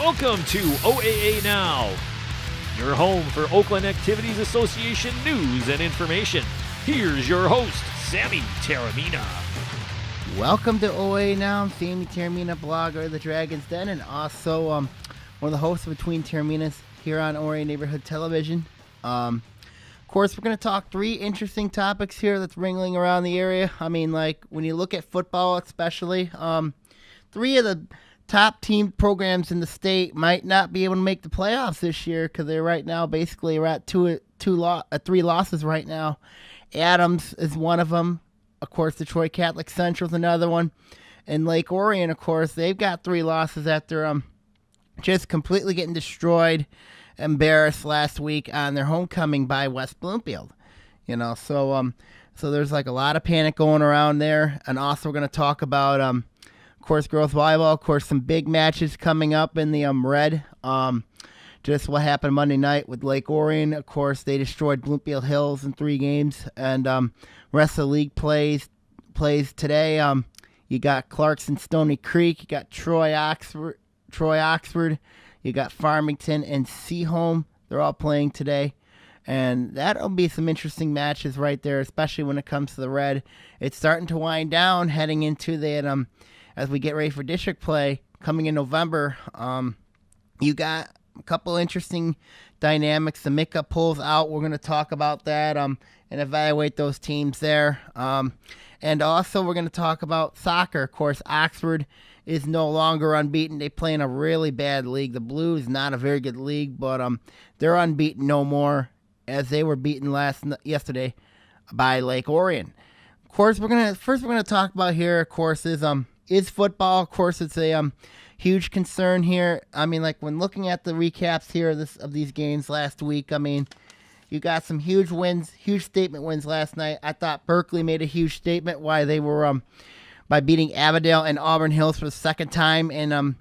Welcome to OAA Now, your home for Oakland Activities Association news and information. Here's your host, Sammy Taramina. Welcome to OAA Now. I'm Sammy Taramina, blogger of the Dragon's Den, and also one of the hosts of Between Taraminas here on Orion Neighborhood Television. Of course, we're going to talk three interesting topics here that's ringing around the area. I mean, like, when you look at football especially, three of the top team programs in the state might not be able to make the playoffs this year because they're right now basically are at three losses right now. Adams is one of them. Of course, Detroit Catholic Central is another one. And Lake Orion, of course, they've got three losses after just completely getting destroyed, embarrassed last week on their homecoming by West Bloomfield. You know, so there's like a lot of panic going around there. And also we're going to talk about of course, girls volleyball. Of course, some big matches coming up in the red. Just what happened Monday night with Lake Orion. Of course, they destroyed Bloomfield Hills in 3 games. And rest of the league plays today. You got Clarkson, Stony Creek. You got Troy Oxford. You got Farmington and Seaholm. They're all playing today. And that'll be some interesting matches right there, especially when it comes to the red. It's starting to wind down heading into that as we get ready for district play coming in November. You got a couple interesting dynamics. The MICA pulls out. We're going to talk about that and evaluate those teams there. And also we're going to talk about soccer. Of course, Oxford is no longer unbeaten. They play in a really bad league. The Blues, not a very good league, but they're unbeaten no more as they were beaten yesterday by Lake Orion. Of course, we're going to talk about here, of course, is football. Of course, it's a huge concern here. I mean, like, when looking at the recaps here of these games last week, I mean, you got some huge wins, huge statement wins last night. I thought Berkeley made a huge statement why they were by beating Avondale and Auburn Hills for the second time in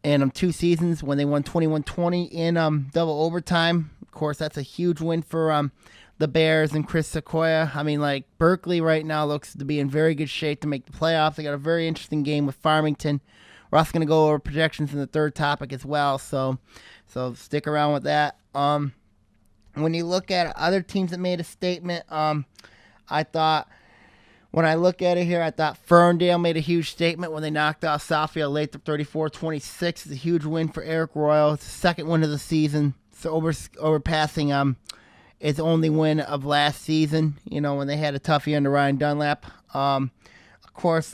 2 seasons when they won 21-20 in double overtime. Of course, that's a huge win for the Bears and Chris Sequoia. I mean, like, Berkeley right now looks to be in very good shape to make the playoffs. They got a very interesting game with Farmington. We're also going to go over projections in the third topic as well, so stick around with that. When you look at other teams that made a statement, I thought, when I look at it here, I thought Ferndale made a huge statement when they knocked out Southfield Lathrop 34-26. It's a huge win for Eric Royal. It's the second win of the season, so overpassing its only win of last season, you know, when they had a toughie under Ryan Dunlap. Of course,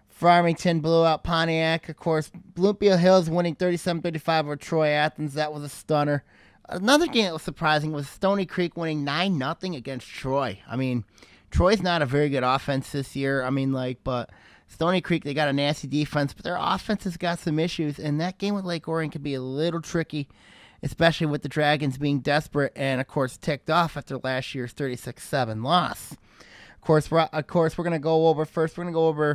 Farmington blew out Pontiac. Of course, Bloomfield Hills winning 37-35 over Troy Athens. That was a stunner. Another game that was surprising was Stony Creek winning 9-0 against Troy. I mean, Troy's not a very good offense this year. I mean, like, but Stony Creek, they got a nasty defense, but their offense has got some issues, and that game with Lake Orion could be a little tricky, especially with the Dragons being desperate and, of course, ticked off after last year's 36-7 loss. Of course, we're going to go over first. We're going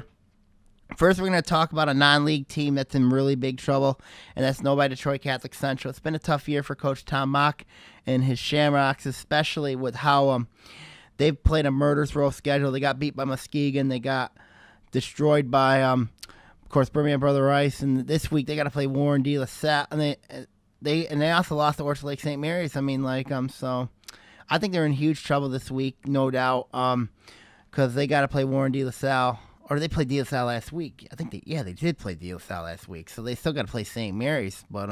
to talk about a non-league team that's in really big trouble, and that's Novi Detroit Catholic Central. It's been a tough year for Coach Tom Mock and his Shamrocks, especially with how they've played a murderous row schedule. They got beat by Muskegon. They got destroyed by, of course, Birmingham Brother Rice, and this week they got to play Warren De La Salle, and they also lost to Orchard Lake St. Mary's. I mean, like, so I think they're in huge trouble this week, no doubt, because they got to play Warren De La Salle. Or they played De La Salle last week. I think they did play De La Salle last week. So they still got to play St. Mary's. But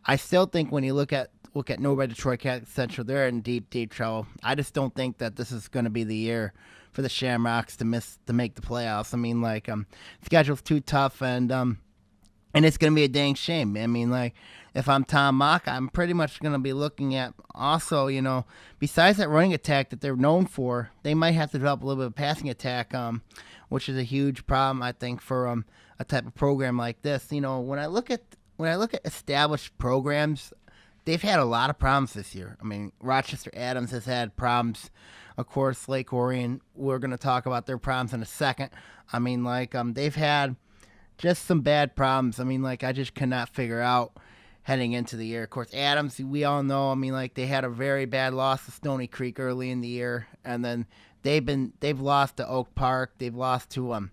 I still think when you look at Novi Detroit Catholic Central, they're in deep, deep trouble. I just don't think that this is going to be the year for the Shamrocks to make the playoffs. I mean, like, schedule's too tough, and it's going to be a dang shame. I mean, like, if I'm Tom Mock, I'm pretty much going to be looking at also, you know, besides that running attack that they're known for, they might have to develop a little bit of passing attack, which is a huge problem, I think, for a type of program like this. You know, when I look at established programs, they've had a lot of problems this year. I mean, Rochester Adams has had problems. Of course, Lake Orion, we're going to talk about their problems in a second. I mean, like, they've had just some bad problems. I mean, like, I just cannot figure out heading into the year. Of course, Adams, we all know, I mean, like, they had a very bad loss to Stony Creek early in the year, and then they've lost to Oak Park. They've lost to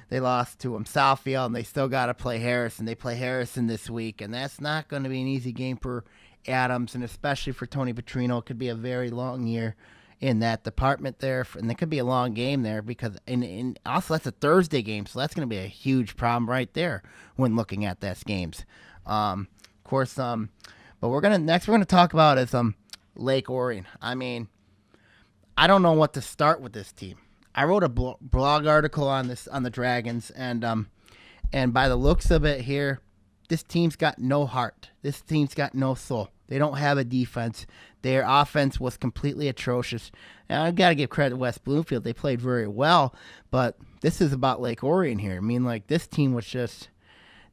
They lost to Southfield, and they still got to play Harrison. They play Harrison this week, and that's not going to be an easy game for Adams, and especially for Tony Petrino. It could be a very long year in that department there, and it could be a long game there because, and also that's a Thursday game, so that's going to be a huge problem right there when looking at those games. Of course, but we're gonna talk about is Lake Orion. I mean, I don't know what to start with this team. I wrote a blog article on the Dragons, and by the looks of it here, this team's got no heart. This team's got no soul. They don't have a defense. Their offense was completely atrocious. And I've got to give credit to West Bloomfield. They played very well, but this is about Lake Orion here. I mean, like, this team was just,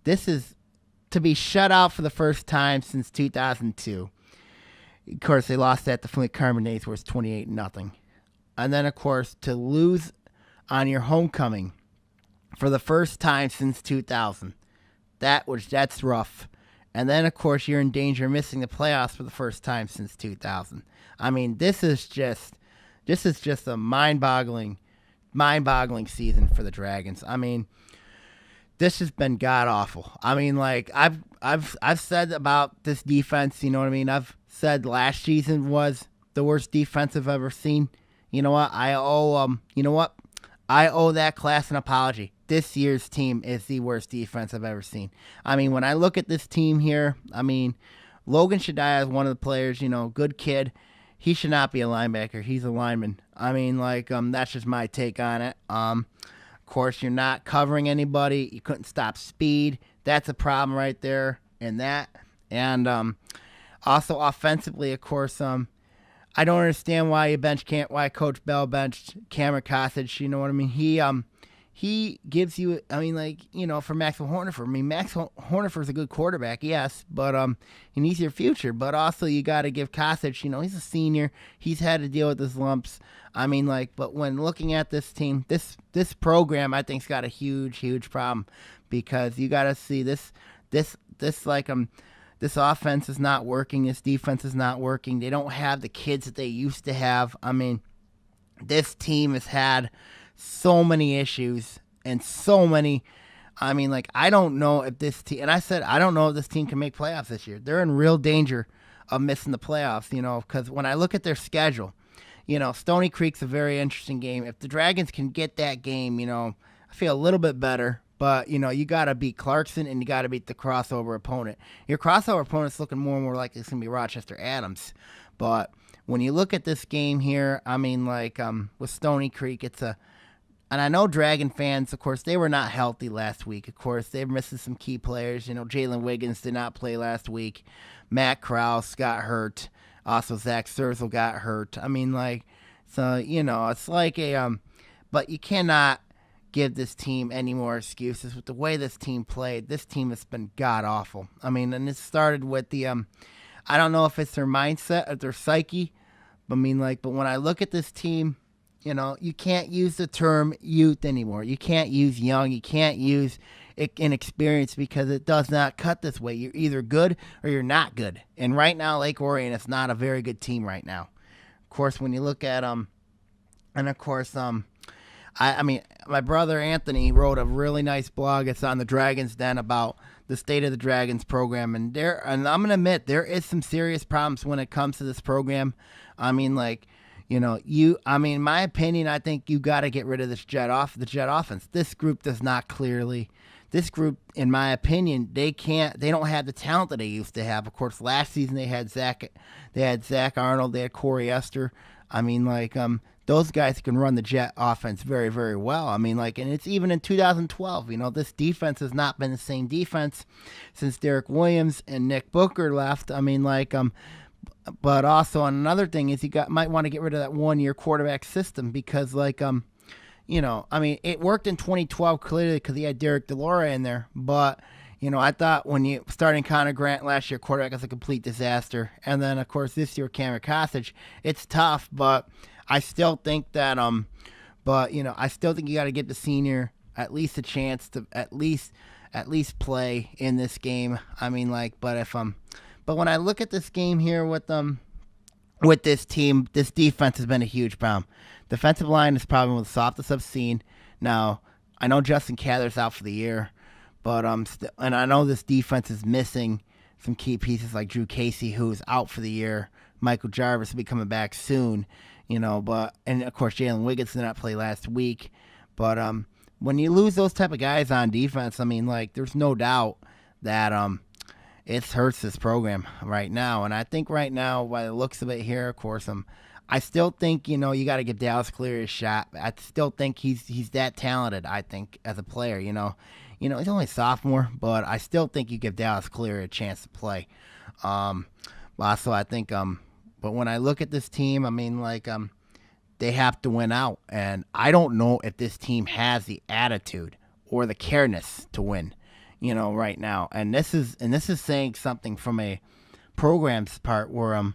this is to be shut out for the first time since 2002. Of course, they lost at the Flint Carbonades, where it's 28-0. And then, of course, to lose on your homecoming for the first time since 2000. That's rough. And then, of course, you're in danger of missing the playoffs for the first time since 2000. I mean, this is just a mind-boggling season for the Dragons. I mean, this has been god-awful. I mean, like, I've said about this defense, you know what I mean? I've said last season was the worst defense I've ever seen. You know what? I owe that class an apology. This year's team is the worst defense I've ever seen. I mean, when I look at this team here, I mean, Logan Shadiah is one of the players, you know, good kid. He should not be a linebacker. He's a lineman. I mean, like, that's just my take on it. Of course, you're not covering anybody. You couldn't stop speed. That's a problem right there in that. And also offensively, of course, I don't understand why why Coach Bell benched Cameron Cossage. You know what I mean? He gives you, I mean, like, you know, for Maxwell Hornifer. I mean, Maxwell Hornifer's a good quarterback, yes, but he needs your future. But also, you got to give Cossage, you know, he's a senior. He's had to deal with his lumps. I mean, like, but when looking at this team, this program, I think's got a huge problem, because you got to see this offense is not working. This defense is not working. They don't have the kids that they used to have. I mean, this team has had so many issues and so many. I mean, like, I don't know if this team, and I said, I don't know if this team can make playoffs this year. They're in real danger of missing the playoffs, you know, because when I look at their schedule, you know, Stony Creek's a very interesting game. If the Dragons can get that game, you know, I feel a little bit better. But, you know, you got to beat Clarkson and you got to beat the crossover opponent. Your crossover opponent's looking more and more like it's going to be Rochester Adams. But when you look at this game here, I mean, like, with Stony Creek, and I know Dragon fans, of course, they were not healthy last week. Of course, they're missing some key players. You know, Jalen Wiggins did not play last week. Matt Krause got hurt. Also, Zach Serzel got hurt. I mean, like, so, you know, it's like but you cannot give this team any more excuses with the way this team played. This team has been god-awful. I mean, and it started with the, I don't know if it's their mindset or their psyche, but I mean, like, but when I look at this team, you know, you can't use the term youth anymore. You can't use young. You can't use inexperienced, because it does not cut this way. You're either good or you're not good. And right now, Lake Orion is not a very good team right now. Of course, when you look at and of course, I mean, my brother Anthony wrote a really nice blog. It's on the Dragons Den about the state of the Dragons program, and I'm gonna admit there is some serious problems when it comes to this program. I mean, like, you know, in my opinion, I think you got to get rid of the jet offense. This group does not clearly. This group, in my opinion, they don't have the talent that they used to have. Of course, last season they had Zach Arnold, they had Corey Esther. I mean, like, those guys can run the jet offense very, very well. I mean, like, and it's even in 2012, you know, this defense has not been the same defense since Derek Williams and Nick Booker left. I mean, like, but also another thing is might want to get rid of that 1-year quarterback system, because, like, you know, I mean, it worked in 2012 clearly because he had Derek DeLora in there, but, you know, I thought when you starting Connor Grant last year, quarterback was a complete disaster. And then, of course, this year, Cameron Cossage, it's tough, but I still think that, but, you know, I still think you got to give the senior at least a chance to at least play in this game. I mean, like, but when I look at this game here with this team, this defense has been a huge problem. Defensive line is probably one of the softest I've seen. Now, I know Justin Cather's out for the year, but and I know this defense is missing some key pieces like Drew Casey, who's out for the year. Michael Jarvis will be coming back soon, and of course Jalen Wiggins did not play last week. But when you lose those type of guys on defense, there's no doubt that it hurts this program right now. And I think right now, by the looks of it here, of course, I still think, you got to give Dallas Cleary a shot. I still think he's that talented, I think, as a player, he's only a sophomore, but I still think you give Dallas Cleary a chance to play. Also, I think, but when I look at this team, they have to win out. And I don't know if this team has the attitude or the careness to win, right now. And this is saying something from a program's part where, of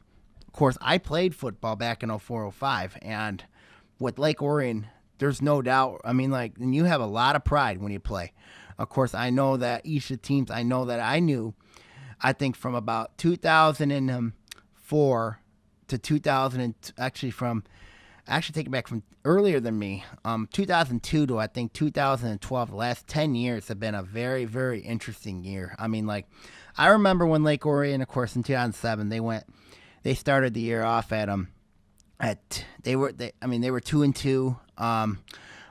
course, I played football back in 04-05, and with Lake Orion, there's no doubt. And you have a lot of pride when you play. Of course, I know that each of the teams, I knew, I think from about 2004 to 2000, take it back from earlier than me, 2002 to I think 2012, the last 10 years have been a very, very interesting year. I remember when Lake Orion, of course, in 2007, they started the year off they were 2-2.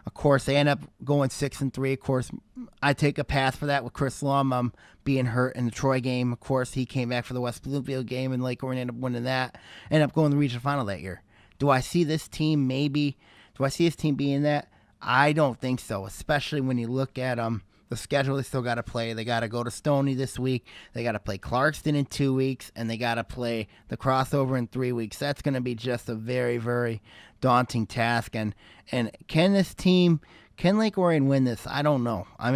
Of course, they end up going 6-3. Of course, I take a pass for that with Chris Lum being hurt in the Troy game. Of course, he came back for the West Bloomfield game, and Lake Orion ended up winning that. Ended up going to the regional final that year. Do I see this team being that? I don't think so, especially when you look at the schedule they still got to play. They got to go to Stony this week. They got to play Clarkston in 2 weeks, and they got to play the crossover in 3 weeks. That's going to be just a very, very daunting task. And can Lake Orion win this? I don't know. I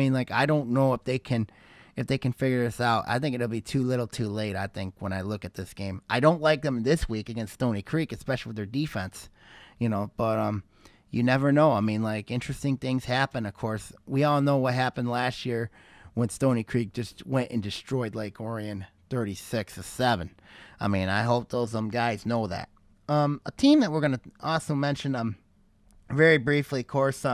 don't know if they can figure this out. I think it'll be too little too late, I think, when I look at this game. I don't like them this week against Stony Creek, especially with their defense, but you never know. Interesting things happen. Of course, we all know what happened last year when Stony Creek just went and destroyed Lake Orion 36-7. I hope those guys know that. A team that we're going to also mention very briefly, of course,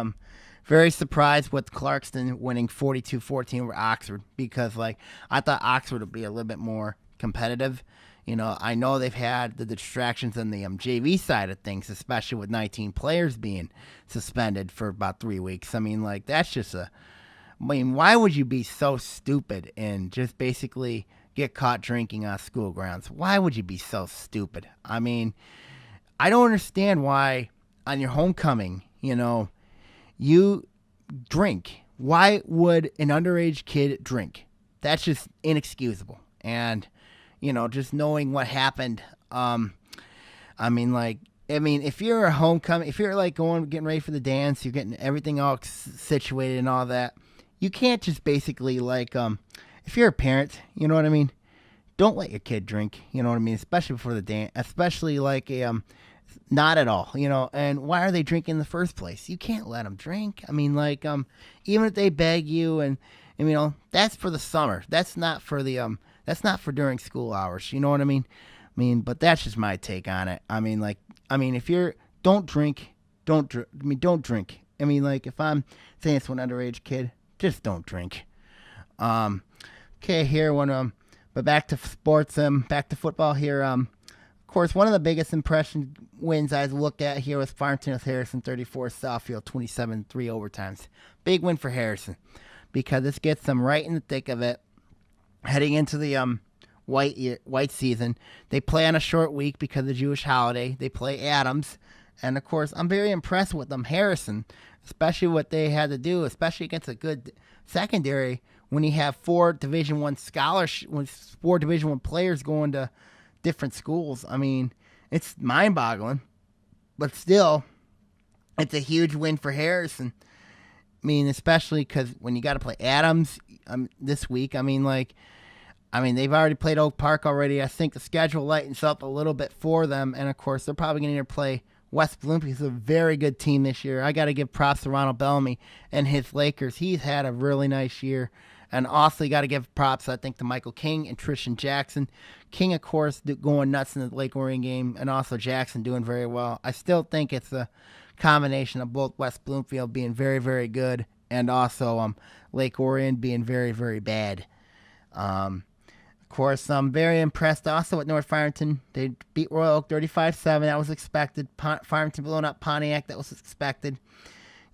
very surprised with Clarkston winning 42-14 over Oxford, because I thought Oxford would be a little bit more competitive. I know they've had the distractions on the JV side of things, especially with 19 players being suspended for about 3 weeks. That's just why would you be so stupid and just basically get caught drinking on school grounds? Why would you be so stupid? I don't understand why on your homecoming, you drink. Why would an underage kid drink? That's just inexcusable. And just knowing what happened, if you're a homecoming, if you're getting ready for the dance, you're getting everything all situated and all that, you can't just basically if you're a parent, don't let your kid drink, especially before the dance, especially not at all, and why are they drinking in the first place? You can't let them drink. Even if they beg you and that's for the summer. That's not for that's not for during school hours. You know what I mean? But that's just my take on it. If you're, don't drink. If I'm saying it's to an underage kid, just don't drink. Okay, here, but back to sports, back to football here. Of course, one of the biggest impression wins I look at here was Farmington with Harrison 34, Southfield 27-3 overtimes. Big win for Harrison, because this gets them right in the thick of it. Heading into the white season, they play on a short week because of the Jewish holiday. They play Adams, and of course, I'm very impressed with them. Harrison, especially what they had to do, especially against a good secondary, when you have 4 Division I scholarship, 4 Division I players going to different schools. It's mind-boggling, but still, it's a huge win for Harrison. Especially because when you got to play Adams this week, they've already played Oak Park already. I think the schedule lightens up a little bit for them, and of course, they're probably going to play West Bloomfield. It's a very good team this year. I got to give props to Ronald Bellamy and his Lakers. He's had a really nice year. And also, you got to give props, I think, to Michael King and Tristan Jackson. King, of course, going nuts in the Lake Orion game, and also Jackson doing very well. I still think it's a combination of both West Bloomfield being very, very good and also Lake Orion being very, very bad. Of course, I'm very impressed also with North Farmington. They beat Royal Oak 35-7. That was expected. Farmington blowing up Pontiac. That was expected.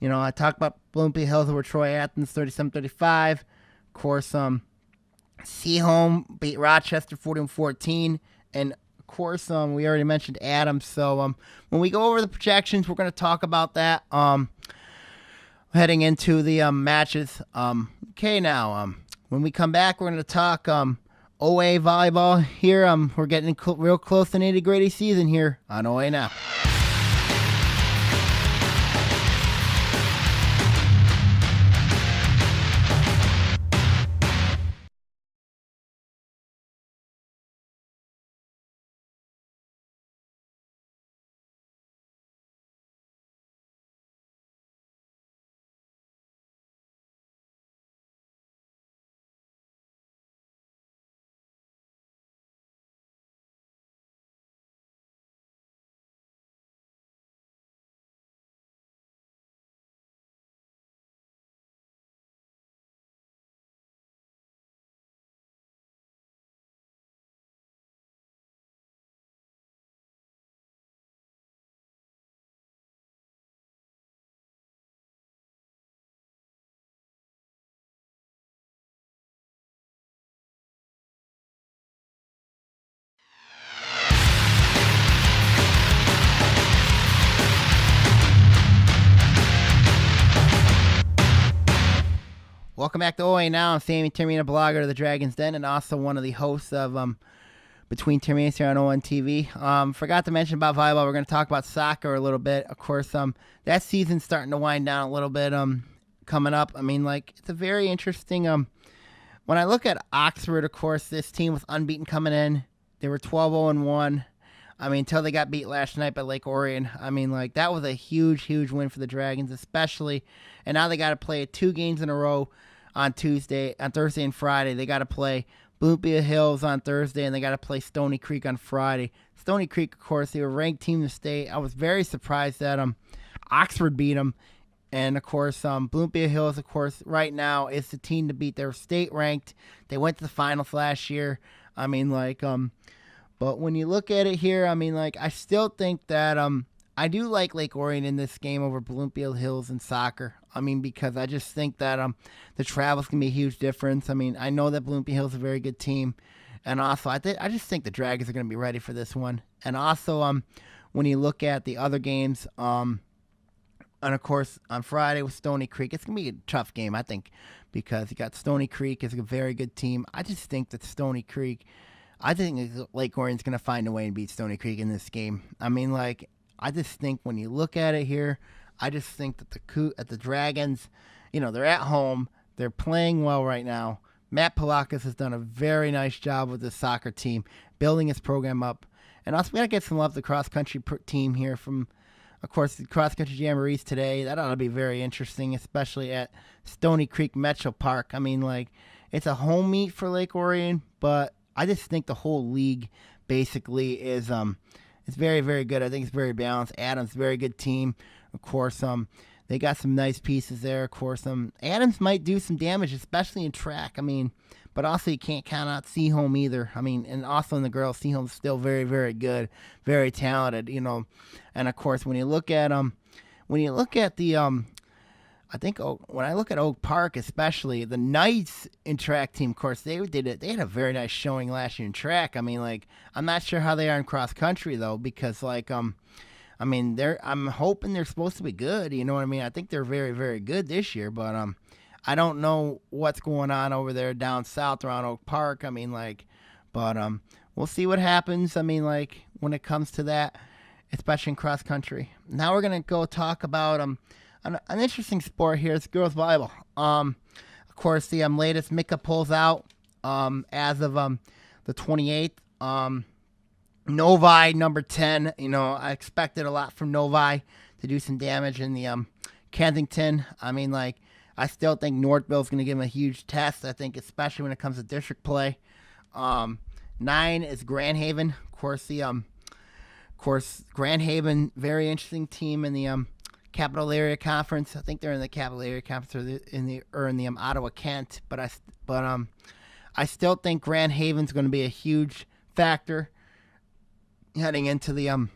I talked about Bloomfield Hills over Troy Athens 37-35. Of course, Seaholm beat Rochester 40-14. And, of course, we already mentioned Adams. So when we go over the projections, we're going to talk about that heading into the matches. Okay, now, when we come back, we're going to talk OA volleyball here. We're getting real close to nitty-gritty season here on OA Now. Welcome back to OA Now. I'm Sammy Termina, blogger of the Dragon's Den, and also one of the hosts of Between Terminas here on ON TV. Forgot to mention about volleyball. We're going to talk about soccer a little bit. Of course, that season's starting to wind down a little bit coming up. It's a very interesting. When I look at Oxford, of course, this team was unbeaten coming in. They were 12-0-1. Until they got beat last night by Lake Orion. That was a huge, huge win for the Dragons, especially. And now they got to play 2 games in a row on Thursday and Friday. They got to play Bloomfield Hills on Thursday, and they got to play Stony Creek on Friday. Stony Creek, of course, they were ranked team in the state. I was very surprised that Oxford beat them. And, of course, Bloomfield Hills, of course, right now is the team to beat. They're state ranked. They went to the finals last year. But when you look at it here, I still think that I do like Lake Orion in this game over Bloomfield Hills in soccer. Because I just think that the travel's going to be a huge difference. I know that Bloomfield Hills is a very good team. And also, I just think the Dragons are going to be ready for this one. And also, when you look at the other games, and of course, on Friday with Stony Creek, it's going to be a tough game, I think, because you got Stony Creek is a very good team. I just think that Stony Creek, I think Lake Orion's going to find a way and beat Stony Creek in this game. I just think when you look at it here, I just think that the Dragons, they're at home. They're playing well right now. Matt Palakis has done a very nice job with the soccer team, building his program up. And also, we got to get some love to the cross-country team here from, of course, the cross-country jamborees today. That ought to be very interesting, especially at Stony Creek Metro Park. It's a home meet for Lake Orion, but I just think the whole league basically is it's very, very good. I think it's very balanced. Adams, very good team. Of course, they got some nice pieces there. Of course, Adams might do some damage, especially in track. But also you can't count out Seaholm either. And also in the girls, Seaholm's still very, very good, very talented. And of course, when you look at the I think when I look at Oak Park, especially the Knights in track team, of course, they had a very nice showing last year in track. I'm not sure how they are in cross country though, because I'm hoping they're supposed to be good. You know what I mean? I think they're very, very good this year, but I don't know what's going on over there down south around Oak Park. But we'll see what happens. When it comes to that, especially in cross country. Now we're gonna go talk about an interesting sport here is girls volleyball. Of course, the latest Mika polls out as of the 28th. Novi, number 10. I expected a lot from Novi to do some damage in the Kensington. I still think Northville's going to give them a huge test. I think especially when it comes to district play. 9 is Grand Haven. Of course, Grand Haven, very interesting team in the Capital Area Conference. I think they're in the Capital Area Conference in the Ottawa Kent. But I still think Grand Haven's going to be a huge factor heading into the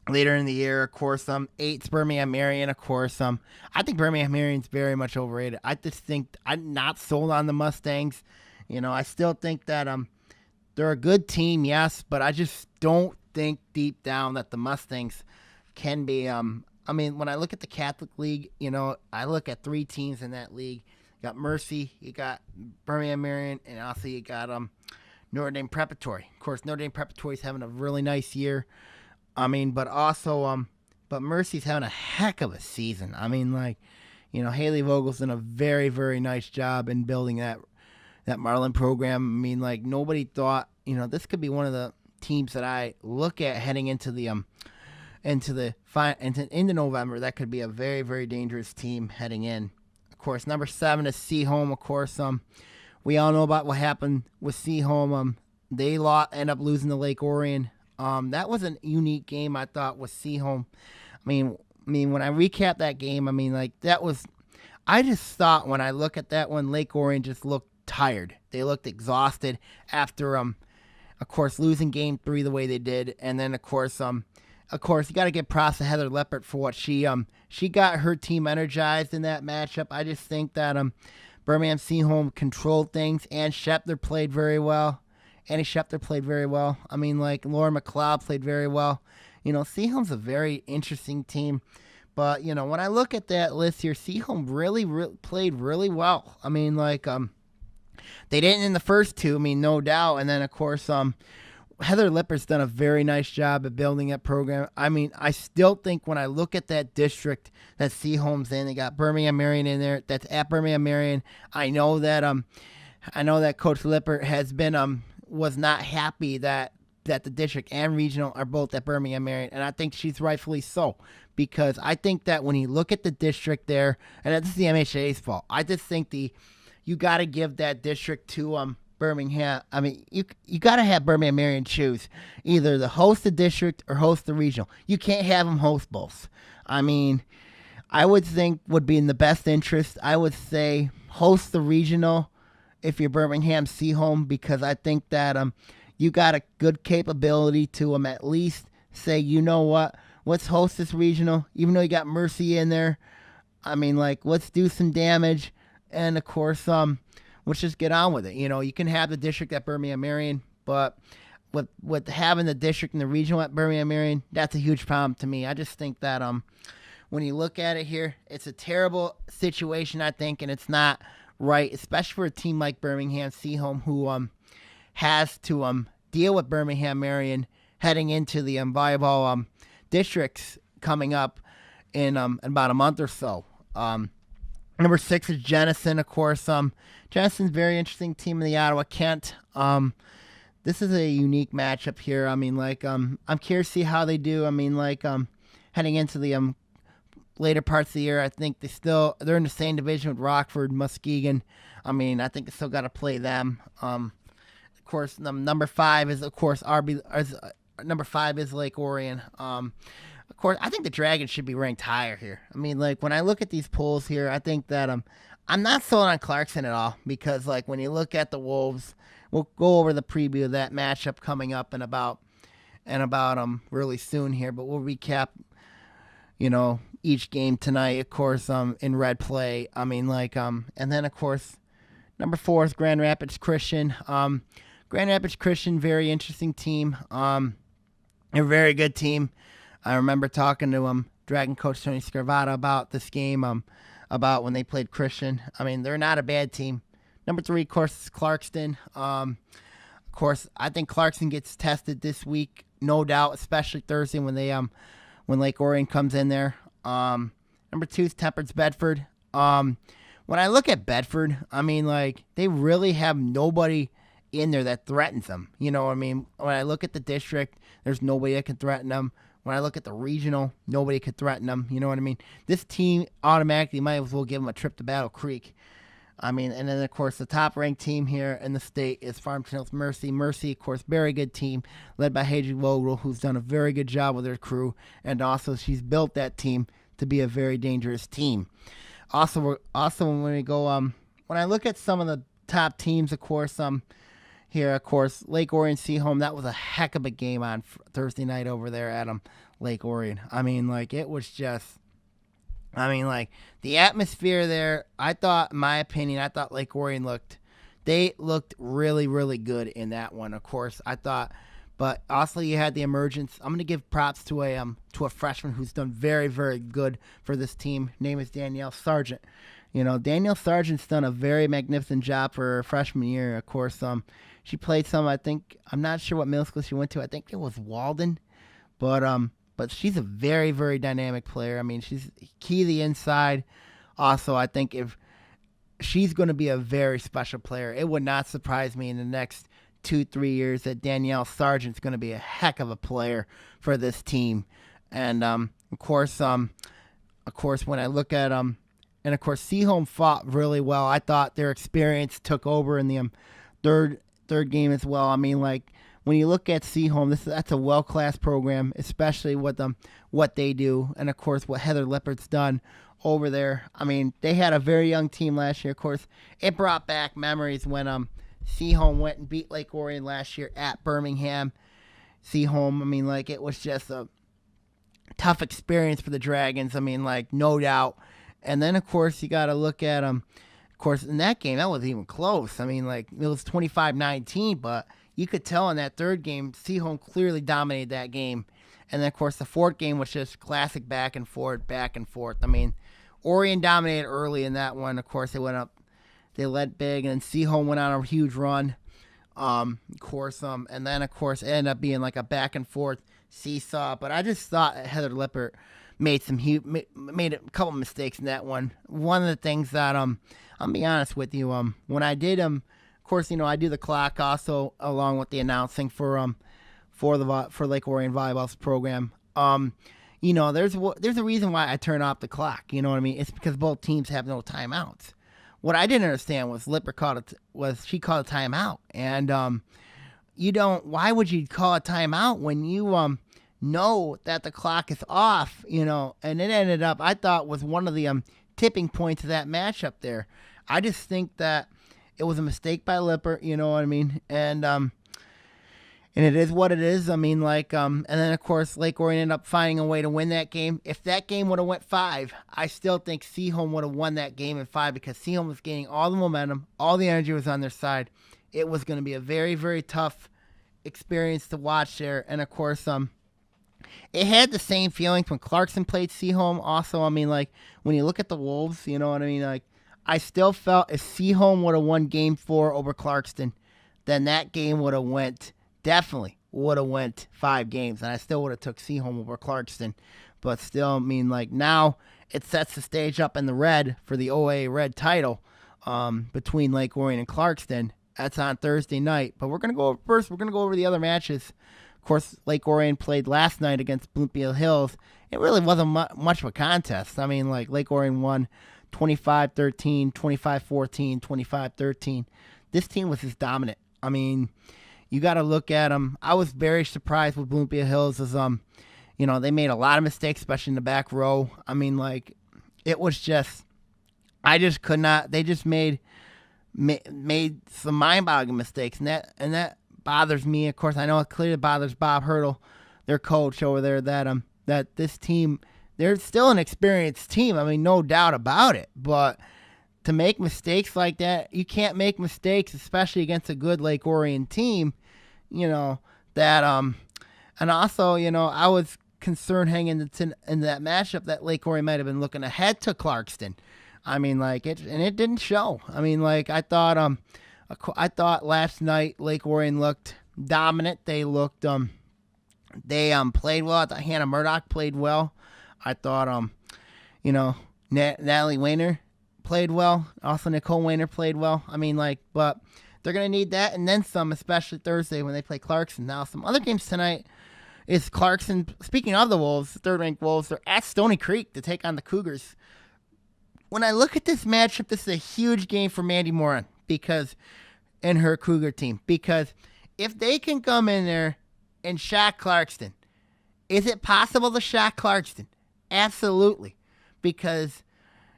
later in the year. Of course, 8's Birmingham Marion. Of course, I think Birmingham Marion's very much overrated. I just think I'm not sold on the Mustangs. I still think that they're a good team, yes, but I just don't think deep down that the Mustangs can be. When I look at the Catholic League, I look at 3 teams in that league. You got Mercy, you got Birmingham Marion, and also you got Notre Dame Preparatory. Of course, Notre Dame Preparatory is having a really nice year. But Mercy's having a heck of a season. Haley Vogel's done a very, very nice job in building that Marlin program. Nobody thought, this could be one of the teams that I look at heading into into November. That could be a very, very dangerous team heading in. Of course, number 7 is Seaholm. Of course, we all know about what happened with Seaholm. They end up losing to Lake Orion. That was a unique game, I thought, with Seaholm. When I recap that game, I just thought when I look at that one, Lake Orion just looked tired. They looked exhausted after, of course, losing game 3 the way they did. And then, of course, you got to give props to Heather Lippert for what she got her team energized in that matchup. I just think that Birmingham Seaholm controlled things, and Schepter played very well. Annie Schepter played very well. Laura McLeod played very well. Seaholm's a very interesting team. But, when I look at that list here, Seaholm really played really well. They didn't in the first 2, no doubt. And then, of course, Heather Lippert's done a very nice job at building that program. I still think when I look at that district that Seaholm's in, they got Birmingham Marion in there. That's at Birmingham Marion. I know that Coach Lippert has been was not happy that the district and regional are both at Birmingham Marion, and I think she's rightfully so, because I think that when you look at the district there, and this is the MHA's fault, I just think you got to give that district to Birmingham. You got to have Birmingham Marion choose either the host the district or host the regional. You can't have them host both. I would think would be in the best interest. I would say host the regional if you're Birmingham Seaholm, because I think that you got a good capability to at least say, you know what, let's host this regional, even though you got Mercy in there. Let's do some damage, and of course, let's just get on with it. You can have the district at Birmingham Marion, but with having the district and the regional at Birmingham Marion, that's a huge problem to me. I just think that when you look at it here, it's a terrible situation, I think, and it's not right, especially for a team like Birmingham Seaholm, who has to deal with Birmingham Marion heading into the volleyball districts coming up in about a month or so. Number 6 is Jenison, of course. Jenison's a very interesting team in the Ottawa Kent. This is a unique matchup here. I'm curious to see how they do. Heading into the later parts of the year, I think they're in the same division with Rockford, Muskegon. I think they still got to play them. Of course, number 5 is number 5 is Lake Orion. Of course, I think the Dragons should be ranked higher here. When I look at these polls here, I think that I'm not sold on Clarkson at all, because when you look at the Wolves, we'll go over the preview of that matchup coming up in about really soon here, but we'll recap each game tonight, of course, in red play. And then, of course, number 4 is Grand Rapids Christian. Grand Rapids Christian, very interesting team. They're a very good team. I remember talking to Dragon coach Tony Scarvata about this game, about when they played Christian. They're not a bad team. Number 3, of course, is Clarkston. Of course, I think Clarkston gets tested this week, no doubt, especially Thursday when Lake Orion comes in there. Number 2 is Temperance Bedford. When I look at Bedford, they really have nobody in there that threatens them. When I look at the district, there's nobody that can threaten them. When I look at the regional, nobody could threaten them. You know what I mean? This team automatically might as well give them a trip to Battle Creek. And then, of course, the top-ranked team here in the state is Farmington Hills Mercy. Mercy, of course, very good team, led by Haley Vogel, who's done a very good job with her crew. And also, she's built that team to be a very dangerous team. Also when we go when I look at some of the top teams, of course, here, of course, Lake Orion Seaholm, that was a heck of a game on Thursday night over there at Lake Orion. I mean, like, it was just, I mean, like, the atmosphere there, I thought, in my opinion, I thought Lake Orion looked really, really good in that one, of course. I thought, but also you had the emergence. I'm going to give props to a freshman who's done very, very good for this team. Name is Danielle Sargent. You know, Danielle Sargent's done a very magnificent job for her freshman year. Of course, she played some, I think, I'm not sure what middle school she went to. I think it was Walden. But she's a very, very dynamic player. I mean, she's key to the inside. Also, I think if she's going to be a very special player, it would not surprise me in the next 2-3 years that Danielle Sargent's going to be a heck of a player for this team. And of course, when I look at and of course, Seaholm fought really well. I thought their experience took over in the third game as well. I mean, like, when you look at Seaholm, that's a world-class program, especially with what they do, and of course what Heather Lippert's done over there. I mean, they had a very young team last year. Of course, it brought back memories when Seaholm went and beat Lake Orion last year at Birmingham. Seaholm, I mean, like, it was just a tough experience for the Dragons. I mean, like, no doubt. And then, of course, you got to look at of course, in that game, that wasn't even close. I mean, like, it was 25-19, but you could tell in that third game, Seaholm clearly dominated that game. And then, of course, the fourth game was just classic back and forth. I mean, Orion dominated early in that one. Of course, they went up, they led big, and then Seaholm went on a huge run. And then, of course, it ended up being like a back and forth seesaw. But I just thought Heather Lippert made a couple mistakes in that one. One of the things that I'll be honest with you, when I did of course, you know, I do the clock also along with the announcing for Lake Orion Volleyball's program. You know, there's a reason why I turn off the clock. You know what I mean? It's because both teams have no timeouts. What I didn't understand was Lippert called a timeout, and why would you call a timeout when you know that the clock is off? You know, and it ended up, I thought, was one of the tipping points of that matchup there. I just think that it was a mistake by Lippert, you know what I mean? And it is what it is. I mean, like, and then, of course, Lake Orion ended up finding a way to win that game. If that game would have went 5, I still think Seaholm would have won that game in 5 because Seaholm was gaining all the momentum. All the energy was on their side. It was going to be a very, very tough experience to watch there. And, of course, it had the same feelings when Clarkson played Seaholm. Also, I mean, like, when you look at the Wolves, you know what I mean? Like, I still felt if Seaholm would have won Game 4 over Clarkston, then that game definitely would have went 5 games, and I still would have took Seaholm over Clarkston. But still, I mean, like, now it sets the stage up in the red for the OAA Red title between Lake Orion and Clarkston. That's on Thursday night. But we're going to go over first. We're going to go over the other matches. Of course, Lake Orion played last night against Bloomfield Hills. It really wasn't much of a contest. I mean, like, Lake Orion won 25-13, 25-14, 25-13. This team was just dominant. I mean, you got to look at them. I was very surprised with Bloomfield Hills as, you know, they made a lot of mistakes, especially in the back row. I mean, like, it was just, I just could not, they just made some mind-boggling mistakes, and that bothers me. Of course, I know it clearly bothers Bob Hurdle, their coach over there, that this team, they're still an experienced team. I mean, no doubt about it. But to make mistakes like that, you can't make mistakes, especially against a good Lake Orion team. You know that. And also, you know, I was concerned hanging in that matchup that Lake Orion might have been looking ahead to Clarkston. I mean, like, it didn't show. I mean, like, I thought last night Lake Orion looked dominant. They looked they played well. I thought Hannah Murdoch played well. I thought you know, Natalie Weiner played well. Also Nicole Weiner played well. I mean, like, but they're gonna need that and then some, especially Thursday when they play Clarkson. Now, some other games tonight is Clarkson. Speaking of the Wolves, the third-ranked Wolves, they're at Stony Creek to take on the Cougars. When I look at this matchup, this is a huge game for Mandy Moran and her Cougar team, because if they can come in there and shock Clarkston, is it possible to shock Clarkston? Absolutely. because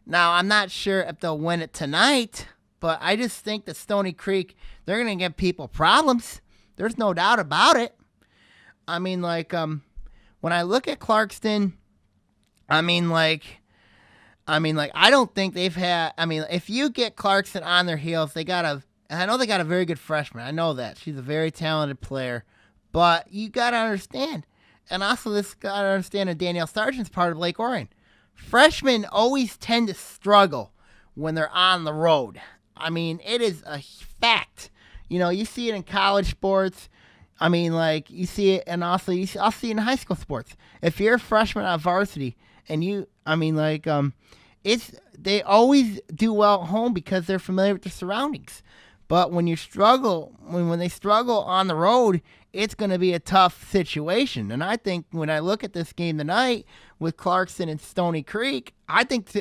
now I'm not sure if they'll win it tonight, but I just think that Stony Creek, they're going to give people problems. There's no doubt about it. I mean, like, when I look at Clarkston, I don't think they've had, if you get Clarkston on their heels, I know they got a very good freshman. I know that. She's a very talented player. But you got to understand, and also this got to understand that Danielle Sargent's part of Lake Orion. Freshmen always tend to struggle when they're on the road. I mean, it is a fact. You see it in college sports. You see it, and also I'll see it in high school sports. If you're a freshman on varsity, and they always do well at home because they're familiar with the surroundings. But when you struggle, when they struggle on the road, it's going to be a tough situation. And I think when I look at this game tonight with Clarkston and Stony Creek, I think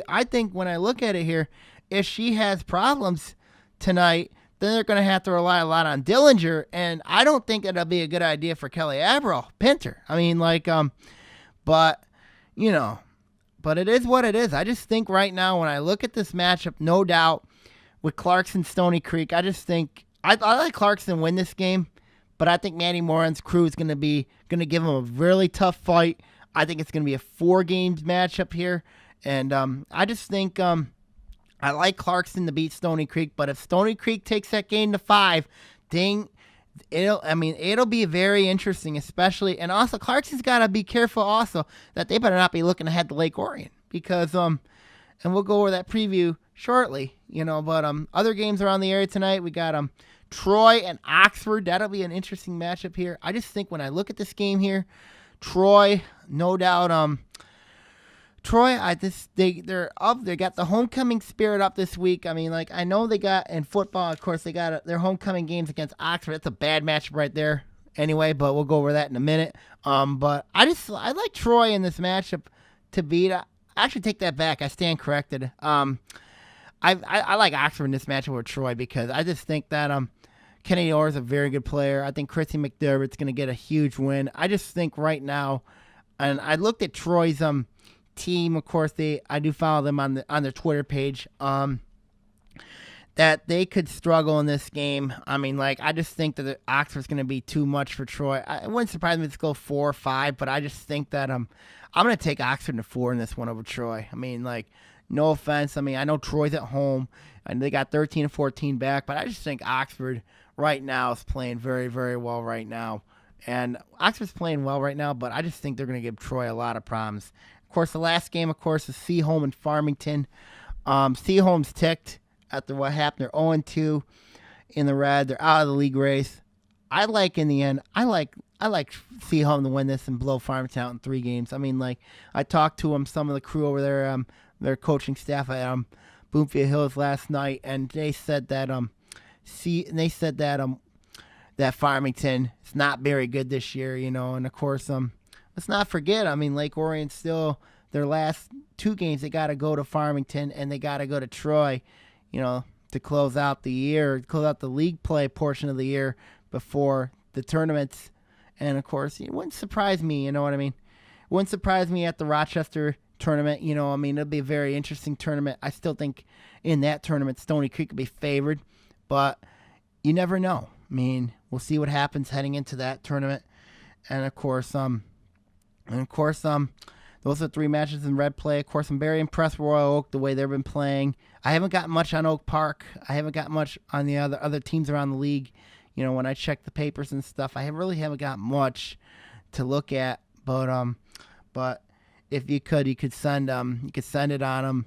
when I look at it here, if she has problems tonight, then they're going to have to rely a lot on Dillinger, and I don't think it'll be a good idea for Kelly Abrell, Pinter. But it is what it is. I just think right now when I look at this matchup, no doubt with Clarkston, Stony Creek, I just think I like Clarkston win this game, but I think Mandy Moran's crew is going to give them a really tough fight. I think it's going to be a 4-games matchup here, and I just think I like Clarkston to beat Stony Creek, but if Stony Creek takes that game to 5, it'll be very interesting, especially, and also Clarkston's got to be careful also that they better not be looking ahead to Lake Orion because and we'll go over that preview shortly, but other games around the area tonight, we got Troy and Oxford. That'll be an interesting matchup here. I just think when I look at this game here, Troy, no doubt, Troy, they're up. They got the homecoming spirit up this week. I know they got in football. Of course, they got their homecoming games against Oxford. That's a bad matchup right there. Anyway, but we'll go over that in a minute. But I like Troy in this matchup to beat. I actually take that back. I stand corrected. I like Oxford in this matchup with Troy because I just think that Kennedy Orr is a very good player. I think Chrissy McDermott's going to get a huge win. I just think right now, and I looked at Troy's team. Of course, I do follow them on their Twitter page. That they could struggle in this game. I just think that Oxford's going to be too much for Troy. It wouldn't surprise me to go 4 or 5, but I just think that I'm going to take Oxford to 4 in this one over Troy. No offense. I know Troy's at home, and they got 13 and 14 back, but I just think Oxford right now is playing very, very well right now. And Oxford's playing well right now, but I just think they're going to give Troy a lot of problems. Of course, the last game, of course, is Seaholm and Farmington. Seaholm's ticked after what happened. They're 0-2 in the red. They're out of the league race. I like Seaholm to win this and blow Farmington out in 3 games. I talked to some of the crew over there, their coaching staff at Bloomfield Hills last night, and they said that that Farmington is not very good this year, and of course, let's not forget, Lake Orion still, their last 2 games, they got to go to Farmington and they got to go to Troy, to close out the year, close out the league play portion of the year before the tournaments. And of course, it wouldn't surprise me, It wouldn't surprise me at the Rochester tournament, it'll be a very interesting tournament. I still think in that tournament, Stony Creek will be favored, but you never know. We'll see what happens heading into that tournament. And of course, those are 3 matches in red play. Of course, I'm very impressed with Royal Oak, the way they've been playing. I haven't got much on Oak Park. I haven't got much on the other teams around the league. When I check the papers and stuff, I really haven't got much to look at. But if you could send it on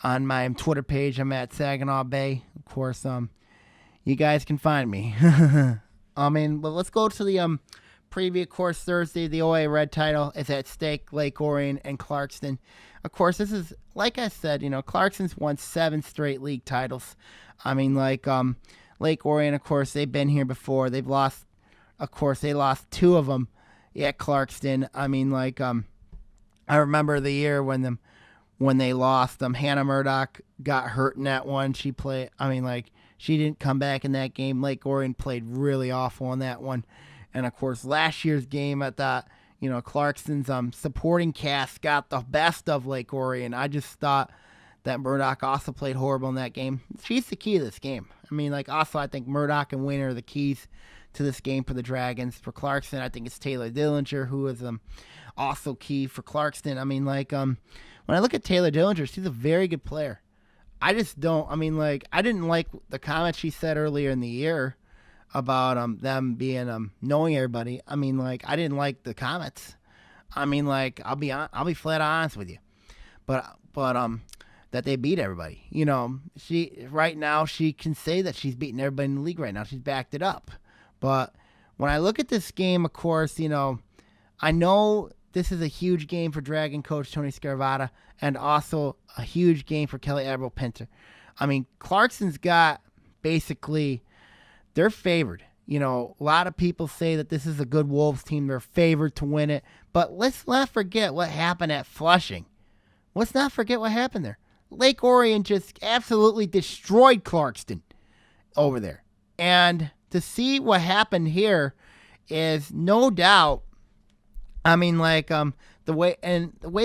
my Twitter page. I'm at Saginaw Bay. Of course, you guys can find me. But let's go to the preview. Of course, Thursday, the OAA Red title is at stake. Lake Orion and Clarkston. Of course, this is, like I said, Clarkston's won 7 straight league titles. Lake Orion, of course, they've been here before. They lost 2 of them at Clarkston. I remember the year when they lost. Hannah Murdoch got hurt in that one. She she didn't come back in that game. Lake Orion played really awful in that one. And of course, last year's game, I thought, Clarkson's supporting cast got the best of Lake Orion. I just thought that Murdoch also played horrible in that game. She's the key to this game. Also I think Murdoch and Wayne are the keys to this game for the Dragons. For Clarkson, I think it's Taylor Dillinger, who is also key for Clarkson. When I look at Taylor Dillinger, she's a very good player. I just don't, I didn't like the comments she said earlier in the year about them being knowing everybody. I didn't like the comments. I'll be flat honest with you. But that they beat everybody. She right now she can say that she's beating everybody in the league right now. She's backed it up. But when I look at this game, of course, I know this is a huge game for Dragon coach Tony Scarvata and also a huge game for Kelly Abril-Pinter. Clarkson's got basically, they're favored. A lot of people say that this is a good Wolves team. They're favored to win it. But let's not forget what happened at Flushing. Let's not forget what happened there. Lake Orion just absolutely destroyed Clarkston over there. And to see what happened here is no doubt, the way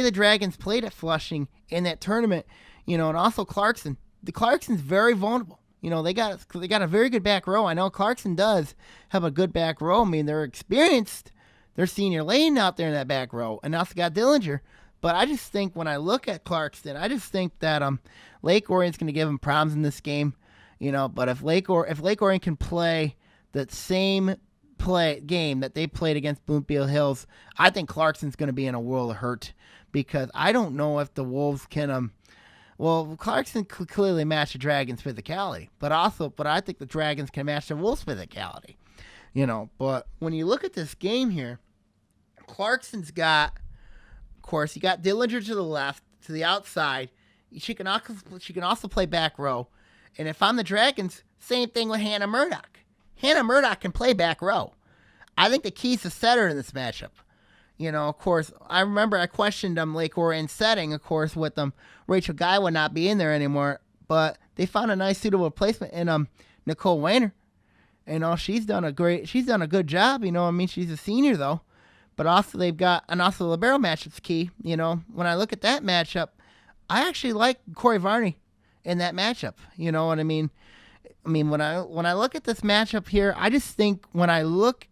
the Dragons played at Flushing in that tournament, and also Clarkson. The Clarkson's very vulnerable. They got a very good back row. I know Clarkson does have a good back row. They're experienced. They're senior lane out there in that back row, and also got Dillinger. But I just think when I look at Clarkston, I just think that Lake Orion's going to give them problems in this game. But if Lake Orion can play that same game that they played against Bloomfield Hills, I think Clarkson's going to be in a world of hurt because I don't know if the Wolves can. Clarkson could clearly match the Dragons' physicality, but I think the Dragons can match the Wolves' physicality. But when you look at this game here, Clarkson's got, of course, you got Dillinger to the left, to the outside. She can also play back row. And if I'm the Dragons, same thing with Hannah Murdoch. Hannah Murdoch can play back row. I think the key's to set her in this matchup. Of course, I remember I questioned Lake Orion setting, of course, with Rachel Guy would not be in there anymore, but they found a nice suitable replacement in Nicole Weiner. She's done a good job. She's a senior though, but also also the libero matchup's key. When I look at that matchup, I actually like Corey Varney in that matchup. You know what I mean? When I look at this matchup here, I just think when I look,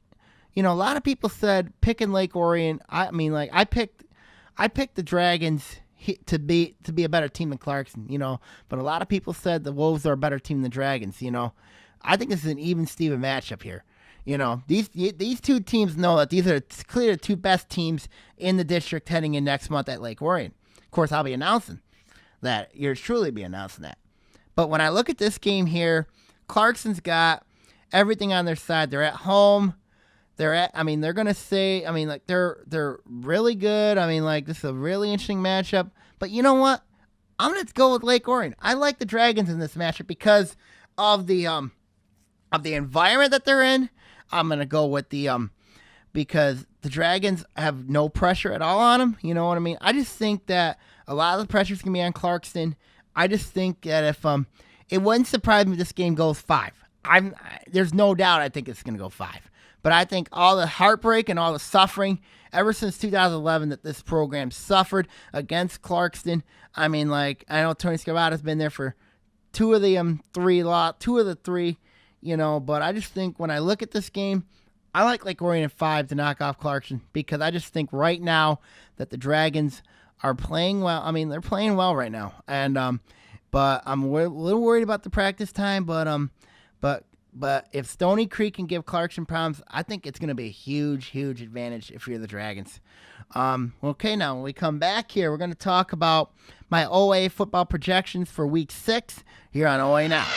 a lot of people said picking Lake Orion. I picked the Dragons to be a better team than Clarkson. But a lot of people said the Wolves are a better team than Dragons. I think this is an even Steven matchup here. These two teams know that these are clearly the two best teams in the district heading in next month at Lake Orion. Of course, I'll be announcing that. You'll truly be announcing that. But when I look at this game here, Clarkson's got everything on their side. They're at home. They're going to say, they're really good. This is a really interesting matchup. But you know what? I'm going to go with Lake Orion. I like the Dragons in this matchup because of the environment that they're in. I'm going to go with because the Dragons have no pressure at all on them. You know what I mean? I just think that a lot of the pressure is going to be on Clarkston. I just think that if it wouldn't surprise me if this game goes 5. There's no doubt I think it's going to go 5. But I think all the heartbreak and all the suffering ever since 2011 that this program suffered against Clarkston. I know Tony Scarvata's been there for two of the three, but I just think when I look at this game, I like Lake Orion at 5 to knock off Clarkson because I just think right now that the Dragons are playing well. They're playing well right now. And but I'm a little worried about the practice time, but if Stony Creek can give Clarkson problems, I think it's going to be a huge, huge advantage if you're the Dragons. Okay, now when we come back here, we're going to talk about my OA football projections for Week 6 here on OA Now.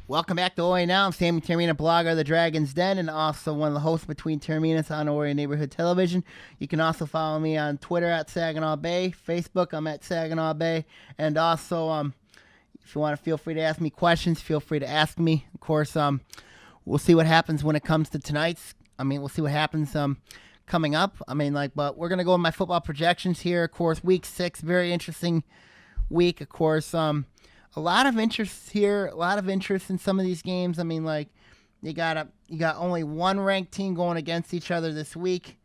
Welcome back to OAA Now. I'm Sammy Termina, blogger of the Dragon's Den, and also one of the hosts between Terminas on Orion Neighborhood Television. You can also follow me on Twitter at Saginaw Bay, Facebook I'm at Saginaw Bay, and also if you want to feel free to ask me questions, feel free to ask me. Of course, we'll see what happens when it comes to tonight's. We'll see what happens coming up. But we're gonna go with my football projections here. Of course, week 6, very interesting week. Of course, a lot of interest here, a lot of interest in some of these games. You got only one ranked team going against each other this week,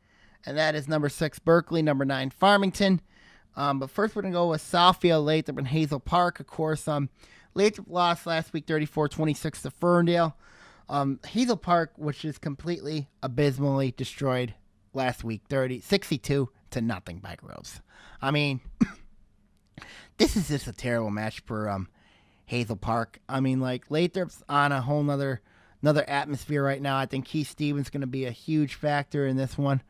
and that is number 6 Berkeley, number 9 Farmington. But first we're gonna go with Southfield, Lathrop, and Hazel Park. Of course, Lathrop lost last week 34-26 to Ferndale. Hazel Park, which is completely abysmally destroyed last week, 62 to nothing by Groves. This is just a terrible match for Hazel Park. Lathrop's on a whole another atmosphere right now. I think Keith Stevens going to be a huge factor in this one.